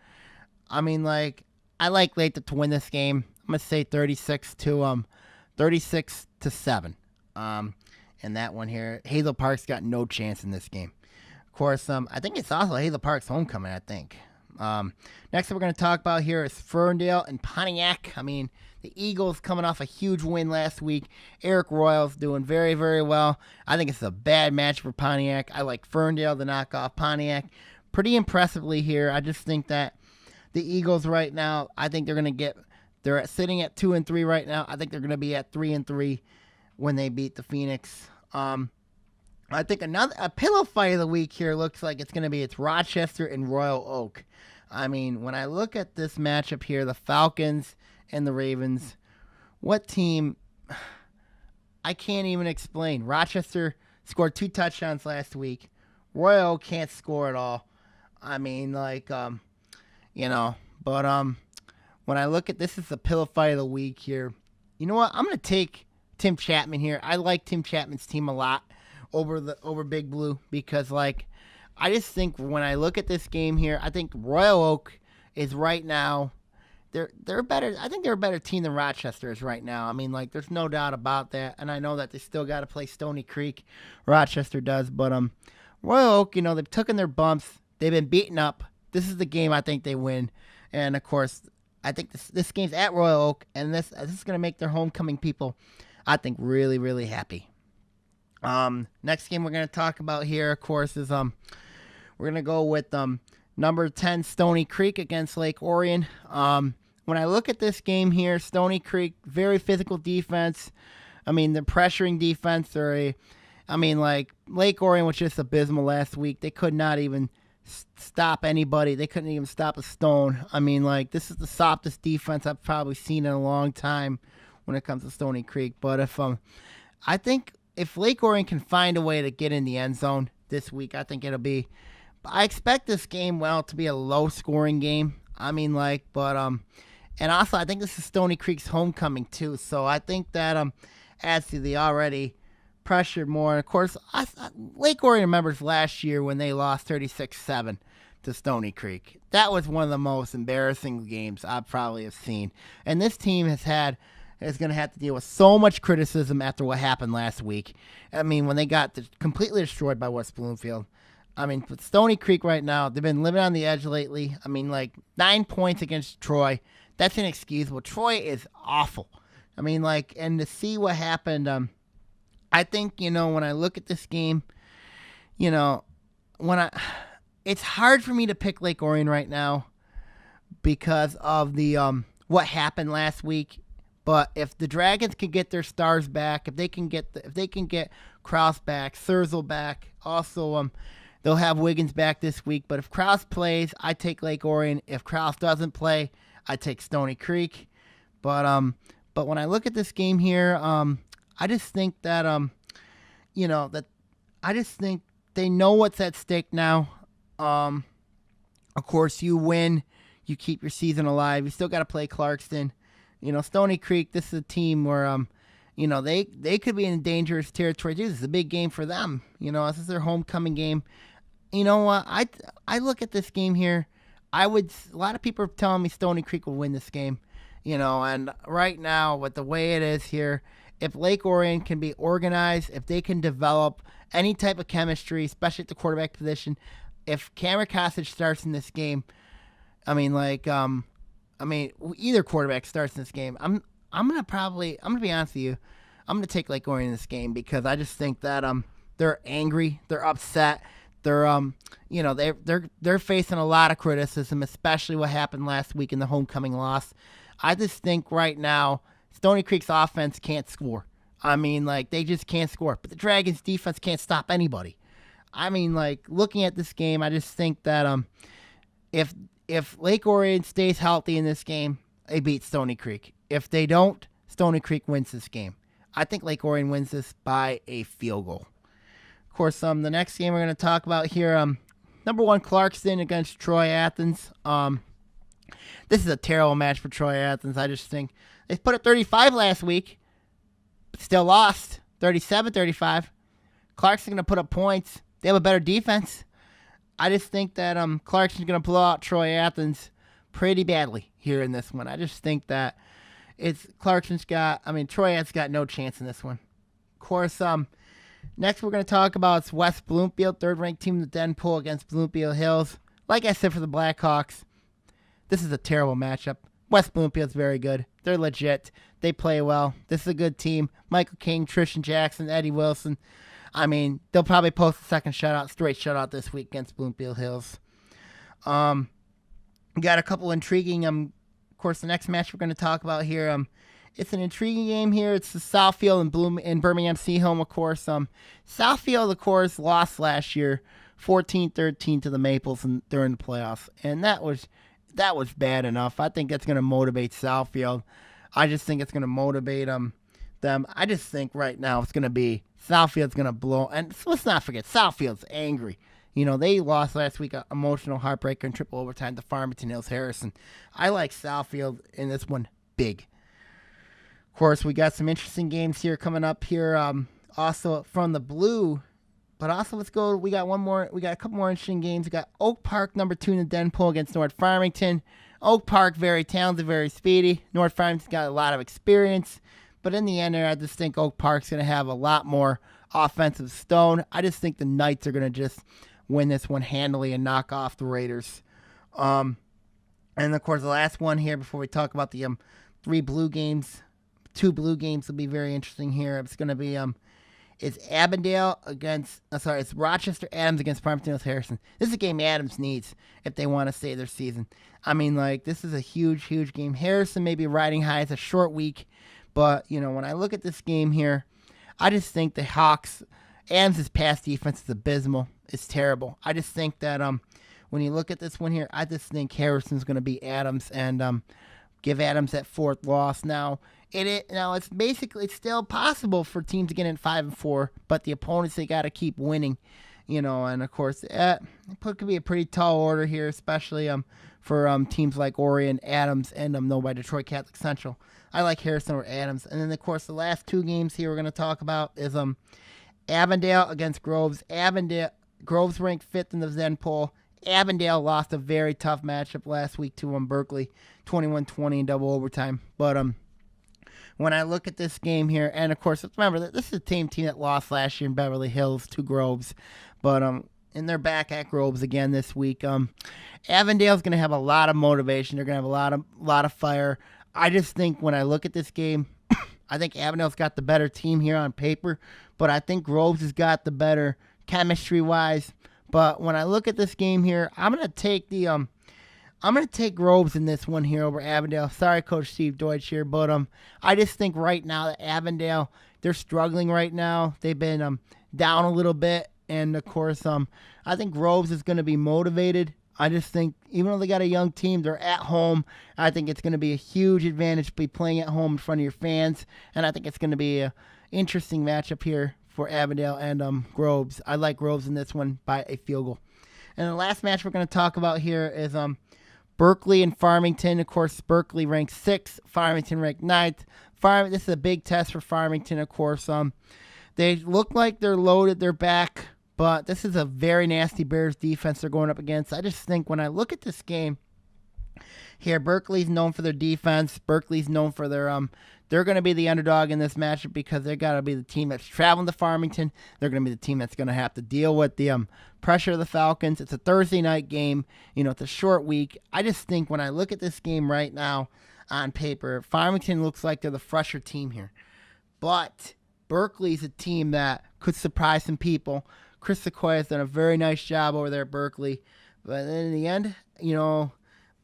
I like Lathrop to win this game. I'm going to say 36 to 7. In that one here, Hazel Park's got no chance in this game. Of course, I think it's also Hazel Park's homecoming, I think. Next we're going to talk about here is Ferndale and Pontiac. The Eagles coming off a huge win last week. Eric Royals doing very, very well. I think it's a bad match for Pontiac. I like Ferndale to knock off Pontiac pretty impressively here. I just think that the Eagles right now, I think they're sitting at 2-3 right now. I think they're going to be at 3-3 when they beat the Phoenix. I think a pillow fight of the week here looks like it's Rochester and Royal Oak. When I look at this matchup here, the Falcons and the Ravens, what team? I can't even explain. Rochester scored 2 touchdowns last week. Royal Oak can't score at all. When I look at this, is the pillow fight of the week here. You know what? I'm going to take Tim Chapman here. I like Tim Chapman's team a lot over Big Blue because I just think when I look at this game here, I think Royal Oak is right now they're better. I think they're a better team than Rochester is right now. There's no doubt about that, and I know that they still got to play Stony Creek. Rochester does, but Royal Oak, they've taken their bumps. They've been beaten up. This is the game I think they win, and of course, I think this game's at Royal Oak, and this is going to make their homecoming people, I think, really, really happy. Next game we're going to talk about here, of course, is we're going to go with number 10 Stony Creek against Lake Orion. When I look at this game here, Stony Creek, very physical defense. The pressuring defense. Lake Orion was just abysmal last week. They could not even stop anybody. They couldn't even stop a stone. This is the softest defense I've probably seen in a long time when it comes to Stony Creek. But I think if Lake Orion can find a way to get in the end zone this week, I think it'll be. I expect this game to be a low scoring game. And also I think this is Stony Creek's homecoming too. So I think that adds to the already pressure more. And of course, Lake Orion remembers last year when they lost 36-7 to Stony Creek. That was one of the most embarrassing games I probably have seen. And this team is going to have to deal with so much criticism after what happened last week. When they got completely destroyed by West Bloomfield. With Stony Creek right now, they've been living on the edge lately. 9 points against Troy. That's inexcusable. Troy is awful. And to see what happened, I think, when I look at this game, it's hard for me to pick Lake Orion right now because of the what happened last week. But if the Dragons can get their stars back, if they can get Krause back, Thurzel back, also they'll have Wiggins back this week. But if Krause plays, I take Lake Orion. If Krause doesn't play, I take Stony Creek. But when I look at this game here, I just think that I just think they know what's at stake now. Of course, you win, you keep your season alive. You still got to play Clarkston. Stony Creek, this is a team where, they could be in dangerous territory too. This is a big game for them. This is their homecoming game. You know what? I look at this game here. A lot of people are telling me Stony Creek will win this game. And right now, with the way it is here, if Lake Orion can be organized, if they can develop any type of chemistry, especially at the quarterback position, if Cameron Kosich starts in this game, either quarterback starts in this game, I'm gonna be honest with you, I'm gonna take Lake Orion in this game because I just think that they're angry, they're upset, they're they're facing a lot of criticism, especially what happened last week in the homecoming loss. I just think right now Stony Creek's offense can't score. They just can't score. But the Dragons' defense can't stop anybody. Looking at this game, I just think that if Lake Orion stays healthy in this game, they beat Stony Creek. If they don't, Stony Creek wins this game. I think Lake Orion wins this by a field goal. Of course, the next game we're going to talk about here, number 1 Clarkston against Troy Athens. This is a terrible match for Troy Athens. I just think they put up 35 last week, but still lost 37-35. Clarkston's going to put up points. They have a better defense. I just think that Clarkston's going to blow out Troy Athens pretty badly here in this one. I just think that Troy Athens got no chance in this one. Of course, next we're going to talk about West Bloomfield, 3rd-ranked team in the Den Pool against Bloomfield Hills. Like I said for the Blackhawks, this is a terrible matchup. West Bloomfield's very good. They're legit. They play well. This is a good team. Michael King, Trishan Jackson, Eddie Wilson. They'll probably post a second straight shutout this week against Bloomfield Hills. We got a couple intriguing, of course, the next match we're going to talk about here, it's an intriguing game here. It's the Southfield and Birmingham Seahome, of course. Southfield, of course, lost last year 14-13 to the Maples during the playoffs, and that was bad enough. I think that's going to motivate Southfield. I just think it's going to motivate them. I just think right now it's going to be Southfield's going to blow. And let's not forget, Southfield's angry. They lost last week, an emotional heartbreaker in triple overtime to Farmington Hills Harrison. I like Southfield in this one big. Of course, we got some interesting games here coming up here. Also from the blue. But also, let's go. We got a couple more interesting games. We got Oak Park, number 2 in the Den Pool against North Farmington. Oak Park, very talented, very speedy. North Farmington's got a lot of experience. But in the end there, I just think Oak Park's going to have a lot more offensive stone. I just think the Knights are going to just win this one handily and knock off the Raiders. And, of course, the last one here before we talk about the 3 blue games. 2 blue games will be very interesting here. It's going to be it's Rochester Adams against Farmington Hills Harrison. This is a game Adams needs if they want to save their season. This is a huge, huge game. Harrison may be riding high. It's a short week. But, when I look at this game here, I just think the Hawks, Adams' pass defense is abysmal. It's terrible. I just think that when you look at this one here, I just think Harrison's going to beat Adams and give Adams that 4th loss. Now it's still possible for teams to get in 5-4, but the opponents, they got to keep winning, and of course it could be a pretty tall order here, especially for teams like Orion, Adams, and by Detroit Catholic Central. I like Harrison or Adams. And then, of course, the last 2 games here we're going to talk about is Avondale against Groves. Groves ranked 5th in the Zen poll. Avondale lost a very tough matchup last week to Berkeley, 21-20 in double overtime. But when I look at this game here, and, of course, remember, this is the same team that lost last year in Beverly Hills to Groves. But and they're back at Groves again this week. Avondale's going to have a lot of motivation. They're going to have a lot of fire. I just think when I look at this game, I think Avondale's got the better team here on paper, but I think Groves has got the better chemistry-wise. But when I look at this game here, I'm gonna take Groves in this one here over Avondale. Sorry, Coach Steve Deutsch here, but I just think right now that Avondale, they're struggling right now. They've been down a little bit, and of course I think Groves is going to be motivated. I just think even though they got a young team, they're at home. I think it's going to be a huge advantage to be playing at home in front of your fans, and I think it's going to be an interesting matchup here for Avondale and Groves. I like Groves in this one by a field goal. And the last match we're going to talk about here is Berkeley and Farmington. Of course, Berkeley ranked 6th, Farmington ranked 9th. This is a big test for Farmington, of course. They look like they're loaded, they're back. But this is a very nasty Bears defense they're going up against. I just think when I look at this game, Here, Berkeley's known for their defense. Berkeley's known for their they're going to be the underdog in this matchup because they're got to be the team that's traveling to Farmington. They're going to be the team that's going to have to deal with the pressure of the Falcons. It's a Thursday night game. It's a short week. I just think when I look at this game right now on paper, Farmington looks like they're the fresher team here. But Berkeley's a team that could surprise some people. Chris Sequoia has done a very nice job over there at Berkeley. But then in the end,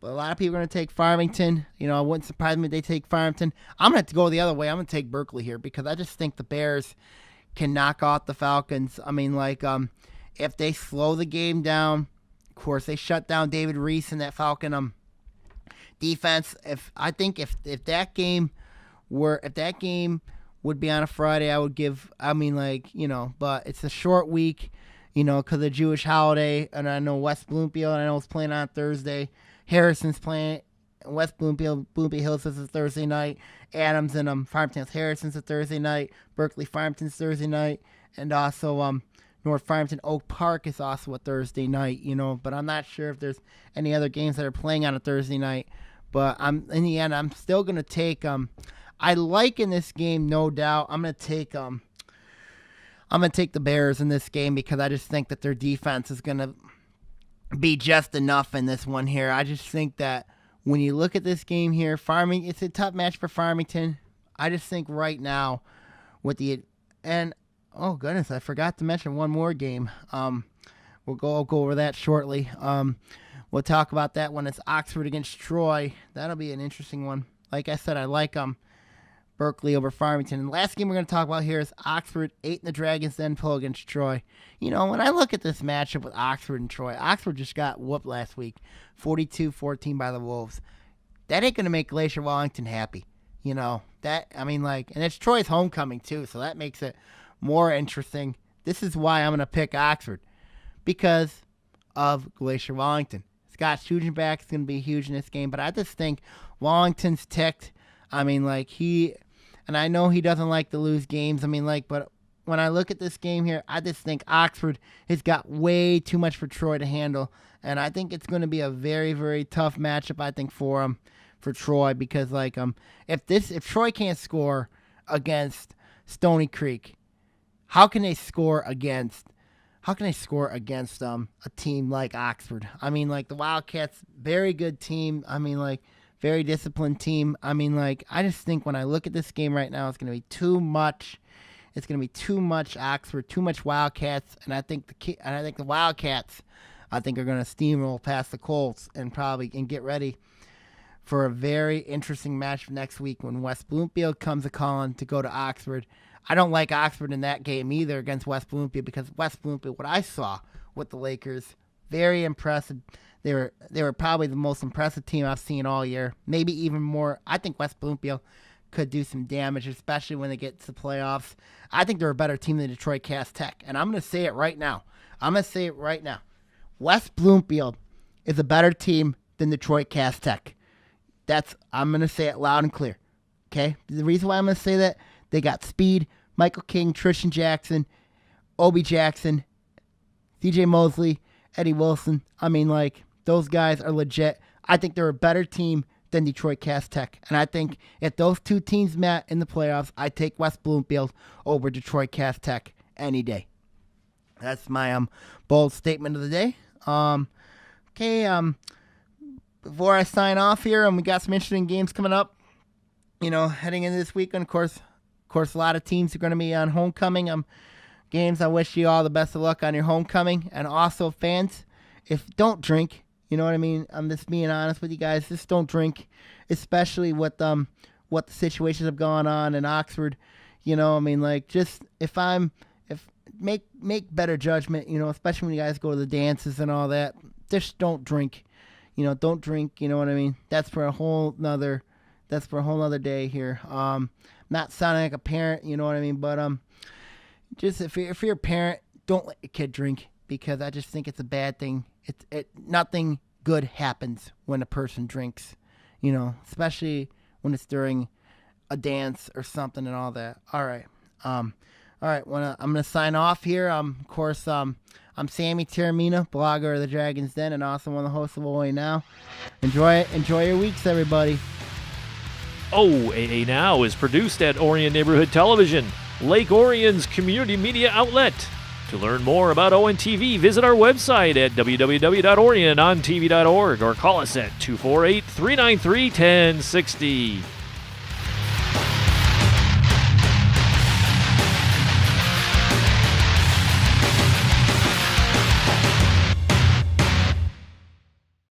but a lot of people are going to take Farmington. It wouldn't surprise me if they take Farmington. I'm going to have to go the other way. I'm going to take Berkeley here because I just think the Bears can knock out the Falcons. If they slow the game down, of course, they shut down David Reese and that Falcon defense. If that game would be on a Friday, I would give, but it's a short week, because of the Jewish holiday, and I know West Bloomfield, I know it's playing on Thursday. Harrison's playing West Bloomfield Hills is a Thursday night. Adams and Farmington's Harrison's a Thursday night. Berkeley Farmington's Thursday night, and also North Farmington Oak Park is also a Thursday night. But I'm not sure if there's any other games that are playing on a Thursday night. But in the end, I'm still gonna take I like in this game, no doubt. I'm gonna take the Bears in this game because I just think that their defense is gonna be just enough in this one here. I just think that when you look at this game here, it's a tough match for Farmington. I just think right now oh goodness, I forgot to mention one more game. I'll go over that shortly. We'll talk about that when it's Oxford against Troy. That'll be an interesting one. Like I said, I like Berkeley over Farmington. And the last game we're going to talk about here is Oxford 8 in the Dragons Den pull against Troy. When I look at this matchup with Oxford and Troy, Oxford just got whooped last week, 42-14 by the Wolves. That ain't going to make Glacier Wellington happy. And it's Troy's homecoming too, so that makes it more interesting. This is why I'm going to pick Oxford, because of Glacier Wellington. Scott Schugenbach is going to be huge in this game, but I just think Wellington's ticked. And I know he doesn't like to lose games. But when I look at this game here, I just think Oxford has got way too much for Troy to handle. And I think it's going to be a very, very tough matchup, I think, for Troy. Because, if Troy can't score against Stony Creek, how can they score against a team like Oxford? The Wildcats, very good team. Very disciplined team. I just think when I look at this game right now, it's going to be too much. It's going to be too much Oxford, too much Wildcats, and I think the Wildcats, are going to steamroll past the Colts and get ready for a very interesting match next week when West Bloomfield comes a-calling to go to Oxford. I don't like Oxford in that game either against West Bloomfield because West Bloomfield, what I saw with the Lakers, very impressive. They were probably the most impressive team I've seen all year. Maybe even more. I think West Bloomfield could do some damage, especially when they get to the playoffs. I think they're a better team than Detroit Cass Tech. And I'm going to say it right now. West Bloomfield is a better team than Detroit Cass Tech. I'm going to say it loud and clear. Okay? The reason why I'm going to say that, they got speed. Michael King, Tristan Jackson, Obi Jackson, CJ Mosley, Eddie Wilson. Those guys are legit. I think they're a better team than Detroit Cass Tech. And I think if those two teams met in the playoffs, I'd take West Bloomfield over Detroit Cass Tech any day. That's my bold statement of the day. Before I sign off here, we got some interesting games coming up. Heading into this weekend, of course, a lot of teams are going to be on homecoming games. I wish you all the best of luck on your homecoming. And also, fans, don't drink. You know what I mean? I'm just being honest with you guys. Just don't drink, especially with what the situations have gone on in Oxford. Make better judgment. Especially when you guys go to the dances and all that. Just don't drink. Don't drink. You know what I mean? That's for a whole nother day here. Not sounding like a parent. You know what I mean? But just if you're a parent, don't let your kid drink because I just think it's a bad thing. Nothing good happens when a person drinks, especially when it's during a dance or something and all that. All right. All right, I'm going to sign off here. Of course, I'm Sammy Taramina, blogger of the Dragon's Den, and also one of the hosts of OAA Now. Enjoy your weeks, everybody. OAA Now is produced at Orion Neighborhood Television, Lake Orion's community media outlet. To learn more about ONTV, visit our website at www.orionontv.org or call us at 248-393-1060.